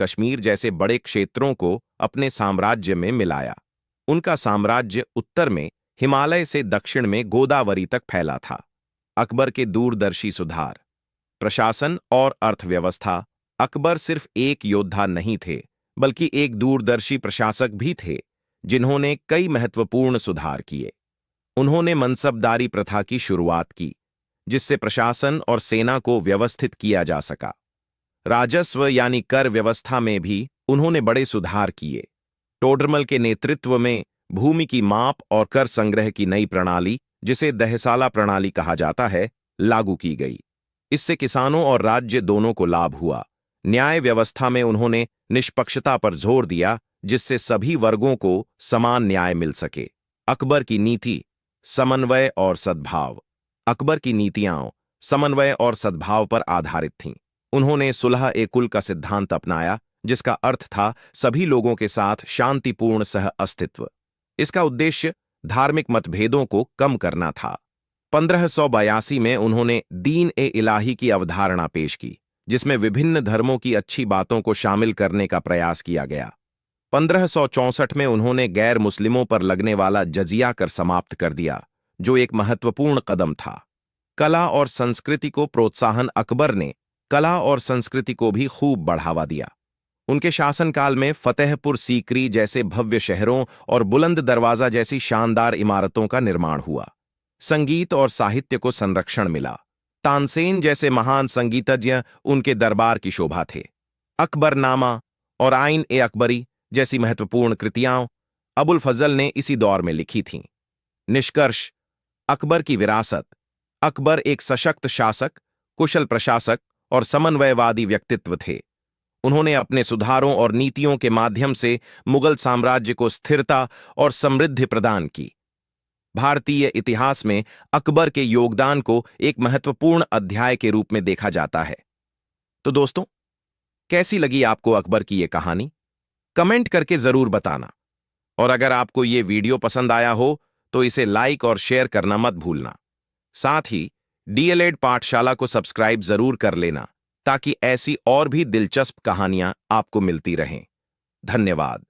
कश्मीर जैसे बड़े क्षेत्रों को अपने साम्राज्य में मिलाया। उनका साम्राज्य उत्तर में हिमालय से दक्षिण में गोदावरी तक फैला था। अकबर के दूरदर्शी सुधार, प्रशासन और अर्थव्यवस्था। अकबर सिर्फ एक योद्धा नहीं थे, बल्कि एक दूरदर्शी प्रशासक भी थे, जिन्होंने कई महत्वपूर्ण सुधार किए। उन्होंने मनसबदारी प्रथा की शुरुआत की, जिससे प्रशासन और सेना को व्यवस्थित किया जा सका। राजस्व यानी कर व्यवस्था में भी उन्होंने बड़े सुधार किए। टोडरमल के नेतृत्व में भूमि की माप और कर संग्रह की नई प्रणाली, जिसे दहसाला प्रणाली कहा जाता है, लागू की गई। इससे किसानों और राज्य दोनों को लाभ हुआ। न्याय व्यवस्था में उन्होंने निष्पक्षता पर जोर दिया, जिससे सभी वर्गों को समान न्याय मिल सके। अकबर की नीति, समन्वय और सद्भाव। अकबर की नीतियां समन्वय और सद्भाव पर आधारित थीं। उन्होंने सुलह-ए-कुल का सिद्धांत अपनाया, जिसका अर्थ था सभी लोगों के साथ शांतिपूर्ण सह अस्तित्व। इसका उद्देश्य धार्मिक मतभेदों को कम करना था। 1582 में उन्होंने दीन-ए-इलाही की अवधारणा पेश की, जिसमें विभिन्न धर्मों की अच्छी बातों को शामिल करने का प्रयास किया गया। 1564 में उन्होंने गैर मुस्लिमों पर लगने वाला जजिया कर समाप्त कर दिया, जो एक महत्वपूर्ण कदम था। कला और संस्कृति को प्रोत्साहन। अकबर ने कला और संस्कृति को भी खूब बढ़ावा दिया। उनके शासनकाल में फतेहपुर सीकरी जैसे भव्य शहरों और बुलंद दरवाजा जैसी शानदार इमारतों का निर्माण हुआ। संगीत और साहित्य को संरक्षण मिला। तानसेन जैसे महान संगीतज्ञ उनके दरबार की शोभा थे। अकबरनामा और आइन-ए-अकबरी जैसी महत्वपूर्ण कृतियां अबुल फजल ने इसी दौर में लिखी थीं। निष्कर्ष, अकबर की विरासत। अकबर एक सशक्त शासक, कुशल प्रशासक और समन्वयवादी व्यक्तित्व थे। उन्होंने अपने सुधारों और नीतियों के माध्यम से मुगल साम्राज्य को स्थिरता और समृद्धि प्रदान की। भारतीय इतिहास में अकबर के योगदान को एक महत्वपूर्ण अध्याय के रूप में देखा जाता है। तो दोस्तों, कैसी लगी आपको अकबर की ये कहानी? कमेंट करके जरूर बताना। और अगर आपको ये वीडियो पसंद आया हो तो इसे लाइक और शेयर करना मत भूलना। साथ ही डीएलएड पाठशाला को सब्सक्राइब जरूर कर लेना, ताकि ऐसी और भी दिलचस्प कहानियां आपको मिलती रहें। धन्यवाद।